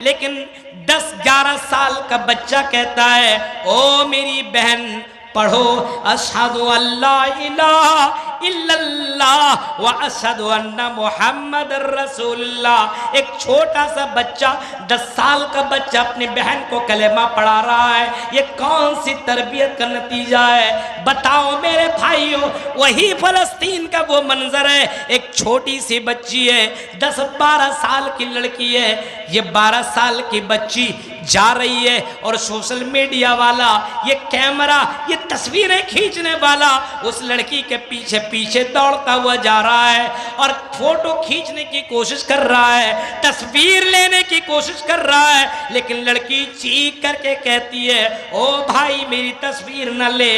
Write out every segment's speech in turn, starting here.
लेकिन 10-11 साल का बच्चा कहता है, ओ मेरी बहन पढ़ो अशहदु अल्ला इलाहा इल्लल्लाह व अशहदु अन्ना मुहम्मदर रसूलुल्लाह। एक छोटा सा बच्चा 10 साल का बच्चा अपनी बहन को कलेमा पढ़ा रहा है। ये कौन सी तरबियत का नतीजा है बताओ मेरे भाइयों। वही फलस्तीन का वो मंजर है, एक छोटी सी बच्ची है, 10-12 साल की लड़की है। ये 12 साल की बच्ची जा रही है और सोशल मीडिया वाला ये कैमरा ये तस्वीरें खींचने वाला उस लड़की के पीछे पीछे दौड़ता हुआ जा रहा है और फोटो खींचने की कोशिश कर रहा है, तस्वीर लेने की कोशिश कर रहा है। लेकिन लड़की चीख करके कहती है, ओ भाई मेरी तस्वीर न ले।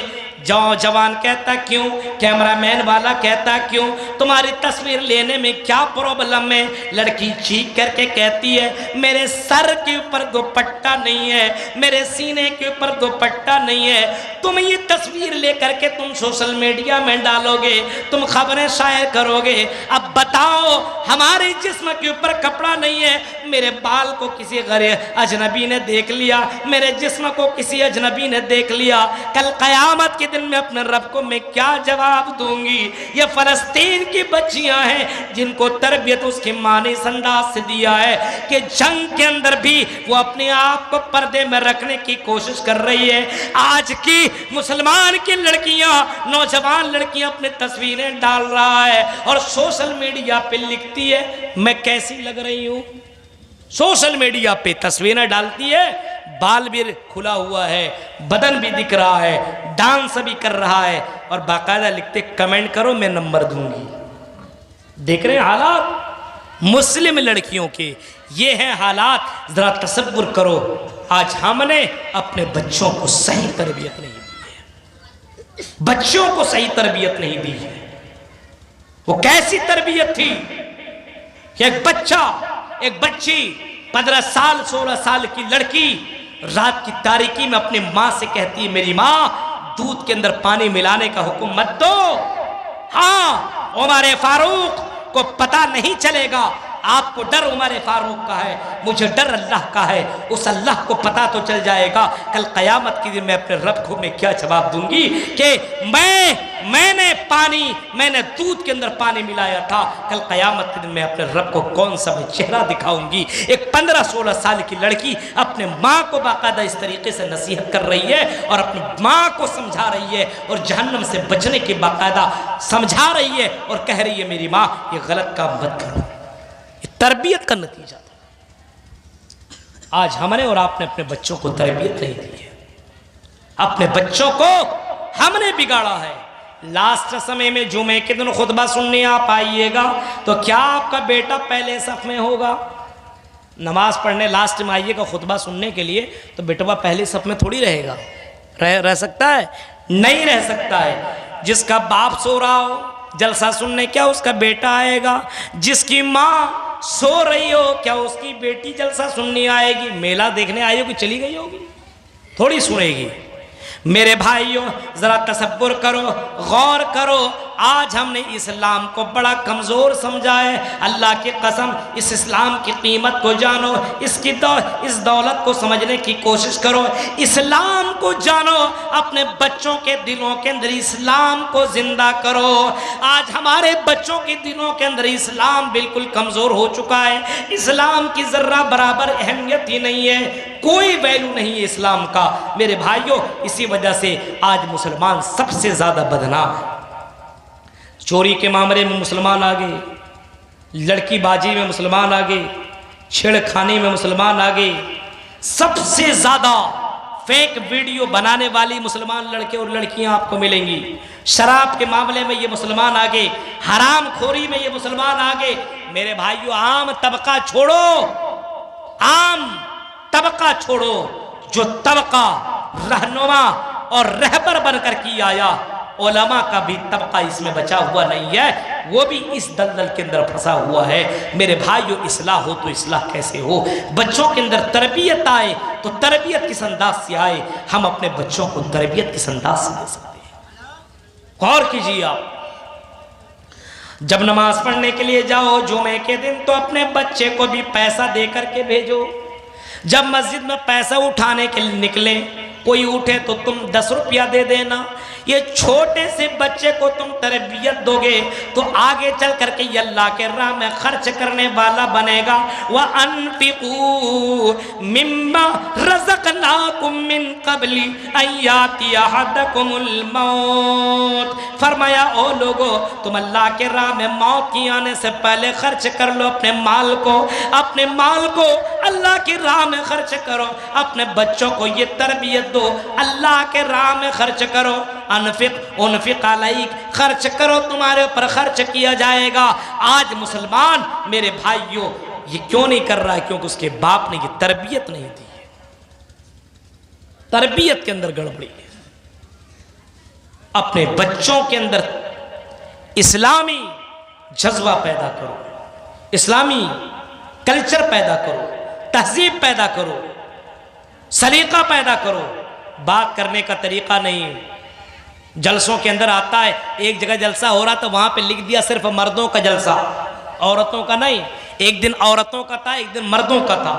जवान कहता क्यों, कैमरामैन वाला कहता क्यों, तुम्हारी तस्वीर लेने में क्या प्रॉब्लम है। लड़की चीख करके कहती है, मेरे सर के ऊपर दुपट्टा नहीं है, मेरे सीने के ऊपर दुपट्टा नहीं है, तुम ये तस्वीर लेकर के तुम सोशल मीडिया में डालोगे, तुम खबरें शायर करोगे। अब बताओ हमारे जिस्म के ऊपर कपड़ा नहीं है, मेरे बाल को किसी गैर अजनबी ने देख लिया, मेरे जिस्म को किसी अजनबी ने देख लिया, कल क़यामत के दिन में अपने रब को मैं क्या जवाब दूंगी। ये फलस्तीन की बच्चियां हैं जिनको तरबियत उसकी मां ने इस अंदाज से दिया है कि जंग के अंदर भी वो अपने आप को पर्दे में रखने की कोशिश कर रही है। आज की मुसलमान की लड़कियां, नौजवान लड़कियां अपनी तस्वीरें डाल रहा है और सोशल मीडिया पे लिखती है मैं कैसी लग रही हूं। सोशल मीडिया पे तस्वीरें डालती है, बाल भी खुला हुआ है, बदन भी दिख रहा है, डांस भी कर रहा है और बाकायदा लिखते कमेंट करो मैं नंबर दूंगी। देख रहे हैं हालात मुस्लिम लड़कियों के, ये हैं हालात। जरा तसव्वुर करो आज हमने अपने बच्चों को सही तरबियत नहीं दी है, बच्चों को सही तरबियत नहीं दी है। वो कैसी तरबियत थी कि एक बच्चा एक बच्ची 15 साल 16 साल की लड़की रात की तारीकी में अपनी मां से कहती है, मेरी मां दूध के अंदर पानी मिलाने का हुक्म मत दो। हाँ उमर फारूक को पता नहीं चलेगा, आपको डर उमर फारूक का है, मुझे डर अल्लाह का है, उस अल्लाह को पता तो चल जाएगा कल क़यामत के दिन मैं अपने रब को मैं क्या जवाब दूंगी कि मैंने दूध के अंदर पानी मिलाया था। कल क़यामत के दिन मैं अपने रब को कौन सा मैं चेहरा दिखाऊंगी। एक 15-16 साल की लड़की अपने माँ को बाकायदा इस तरीके से नसीहत कर रही है और अपनी माँ को समझा रही है और जहन्नम से बचने की बाकायदा समझा रही है और कह रही है मेरी माँ ये गलत काम मत करो। तरबियत का नतीजा था। आज हमने और आपने अपने बच्चों को तरबियत नहीं दी है, अपने बच्चों को हमने बिगाड़ा है। लास्ट समय में जुमे के दिन खुतबा सुनने आप आइएगा तो क्या आपका बेटा पहले सफ में होगा? नमाज पढ़ने लास्ट में आइएगा खुतबा सुनने के लिए तो बेटवा पहले सफ में थोड़ी रहेगा, रह सकता है? नहीं रह सकता है। जिसका बाप सो रहा हो जलसा सुनने क्या उसका बेटा आएगा? जिसकी माँ सो रही हो क्या उसकी बेटी जलसा सुनने आएगी? मेला देखने आई होगी चली गई होगी, थोड़ी सुनेगी। मेरे भाइयों जरा तसव्वुर करो, गौर करो, आज हमने इस्लाम को बड़ा कमज़ोर समझा है। अल्लाह की कसम इस इस्लाम की कीमत को जानो, इस दौलत को समझने की कोशिश करो, इस्लाम को जानो, अपने बच्चों के दिलों के अंदर इस्लाम को जिंदा करो। आज हमारे बच्चों के दिलों के अंदर इस्लाम बिल्कुल कमज़ोर हो चुका है, इस्लाम की ज़र्रा बराबर अहमियत ही नहीं है, कोई वैल्यू नहीं है इस्लाम का। मेरे भाइयों इसी वजह से आज मुसलमान सबसे ज़्यादा बदनाम है। चोरी के मामले में मुसलमान आ गए, लड़की बाजी में मुसलमान आ गए, छेड़खानी में मुसलमान आ गए, सबसे ज़्यादा फेक वीडियो बनाने वाली मुसलमान लड़के और लड़कियां आपको मिलेंगी। शराब के मामले में ये मुसलमान आ गए, हराम खोरी में ये मुसलमान आ गए। मेरे भाइयों आम तबका छोड़ो, आम तबका छोड़ो, जो तबका रहनुमा और रहबर बनकर की आया, उलमा का भी तबका इसमें बचा हुआ नहीं है, वो भी इस दलदल के अंदर फंसा हुआ है। मेरे भाइयों इस्लाह हो तो इस्लाह कैसे हो? बच्चों के अंदर तरबियत आए तो तरबियत किस अंदाज से आए? हम अपने बच्चों को तरबियत किस अंदाज से दे सकते हैं? गौर कीजिए आप जब नमाज पढ़ने के लिए जाओ जुमे के दिन तो अपने बच्चे को भी पैसा दे करके भेजो। जब मस्जिद में पैसा उठाने के लिए निकले, कोई उठे तो तुम 10 रुपया दे देना। ये छोटे से बच्चे को तुम तरबियत दोगे तो आगे चल करके ये अल्लाह के राह में खर्च करने वाला बनेगा। वह अनफिकू मिम्मा रज़क़नाकुम मिन क़ब्ली अन यातिय अहदकुमुल मौत। फरमाया ओ लोगो, तुम अल्लाह के राह में मौत की आने से पहले खर्च कर लो अपने माल को, अपने माल को अल्लाह की राह में खर्च करो। अपने बच्चों को ये तरबियत दो, अल्लाह के राह में खर्च करो। अनफिक उनफिक अलैक, खर्च करो, तुम्हारे ऊपर खर्च किया जाएगा। आज मुसलमान मेरे भाइयों ये क्यों नहीं कर रहा है? क्योंकि उसके बाप ने ये तरबियत नहीं दी है। तरबियत के अंदर गड़बड़ी है। अपने बच्चों के अंदर इस्लामी जज्बा पैदा करो, इस्लामी कल्चर पैदा करो, तहजीब पैदा करो, सलीका पैदा करो। बात करने का तरीका नहीं, जलसों के अंदर आता है, एक जगह जलसा हो रहा तो वहां पे लिख दिया सिर्फ मर्दों का जलसा, औरतों का नहीं। एक दिन औरतों का था, एक दिन मर्दों का था।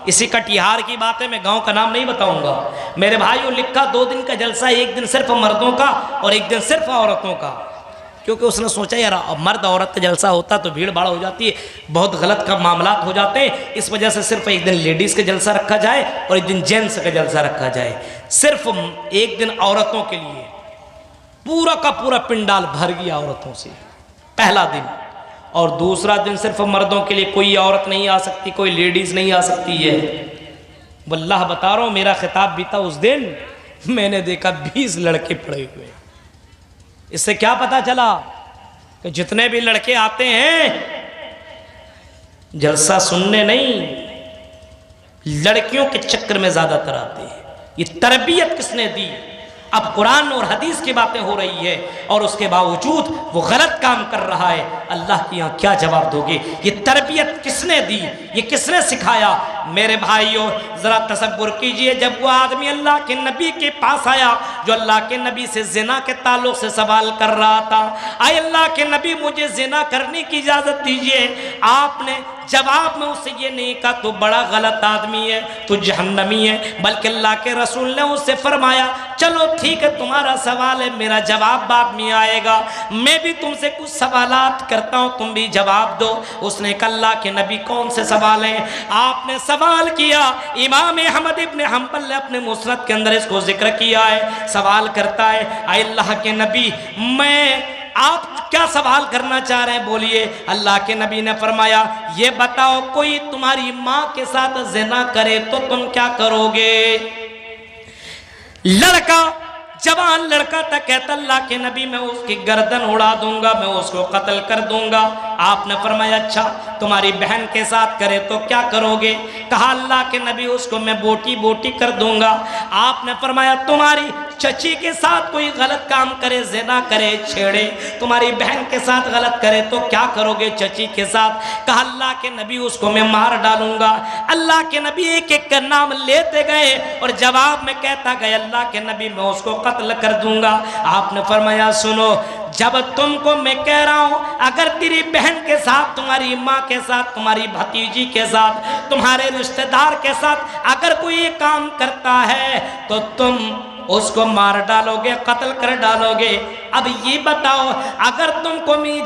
इसी कटिहार की बात है, मैं गांव का नाम नहीं बताऊंगा। मेरे भाइयों लिखा 2 दिन का जलसा, एक दिन सिर्फ मर्दों का और एक दिन सिर्फ औरतों का। क्योंकि उसने सोचा यार मर्द औरत का जलसा होता तो भीड़ भाड़ हो जाती है, बहुत गलत का मामला हो जाते हैं। इस वजह से सिर्फ एक दिन लेडीज़ का जलसा रखा जाए और एक दिन जेंट्स का जलसा रखा जाए। सिर्फ एक दिन औरतों के लिए पूरा का पूरा पिंडाल भर गया औरतों से पहला दिन, और दूसरा दिन सिर्फ मर्दों के लिए। कोई औरत नहीं आ सकती, कोई लेडीज़ नहीं आ सकती है। वल्लाह बता रहा हूँ, मेरा खिताब भी था उस दिन, मैंने देखा 20 लड़के पड़े हुए। इससे क्या पता चला कि जितने भी लड़के आते हैं जलसा सुनने नहीं, लड़कियों के चक्कर में ज्यादातर आते हैं। ये तरबियत किसने दी? अब कुरान और हदीस की बातें हो रही है और उसके बावजूद वो गलत काम कर रहा है। अल्लाह के यहाँ क्या जवाब दोगे? ये तरबियत किसने दी? ये किसने सिखाया? मेरे भाइयों जरा तसव्वुर कीजिए, जब वो आदमी अल्लाह के नबी के पास आया जो अल्लाह के नबी से जिना के ताल्लुक से सवाल कर रहा था, आए अल्लाह के नबी मुझे जिना करने की इजाजत दीजिए। आपने जवाब में उससे ये नहीं कहा तो बड़ा गलत आदमी है, तो जहन्नमी है, बल्कि अल्लाह के रसूल ने उससे फरमाया चलो ठीक है तुम्हारा सवाल है, मेरा जवाब बाद में आएगा, मैं भी तुमसे कुछ सवालात करता हूँ, तुम भी जवाब दो। उसने कहा अल्लाह के नबी कौन से सवाल हैं? आपने सवाल किया, इमाम अहमद इब्न हंबल ने अपने मुसनद के अंदर इसको जिक्र किया है। सवाल करता है अल्लाह के नबी मैं आप क्या सवाल करना चाह रहे हैं, बोलिए। अल्लाह के नबी ने फरमाया ये बताओ कोई तुम्हारी माँ के साथ ज़िना करे तो तुम क्या करोगे? लड़का जवान लड़का था, कहता अल्लाह के नबी मैं उसकी गर्दन उड़ा दूंगा, मैं उसको कत्ल कर दूंगा। आपने फरमाया अच्छा तुम्हारी बहन के साथ करे तो क्या करोगे? कहा अल्लाह के नबी उसको मैं बोटी बोटी कर दूंगा। आपने फरमाया तुम्हारी चची के साथ कोई गलत काम करे, ज़िना करे, छेड़े, तुम्हारी बहन के साथ गलत करे तो क्या करोगे चची के साथ? कहा अल्लाह के नबी उसको मैं मार डालूंगा। अल्लाह के नबी एक एक का नाम लेते गए और जवाब में कहता गया अल्लाह के नबी मैं उसको कत्ल कर दूंगा। आपने फरमाया सुनो, जब तुमको मैं कह रहा हूं अगर तेरी बहन के साथ, तुम्हारी माँ के साथ, तुम्हारी भतीजी के साथ, तुम्हारे रिश्तेदार के साथ अगर कोई ये काम करता है तो तुम उसको मार डालोगे, कत्ल कर डालोगे। अब ये बताओ अगर तुमको मैं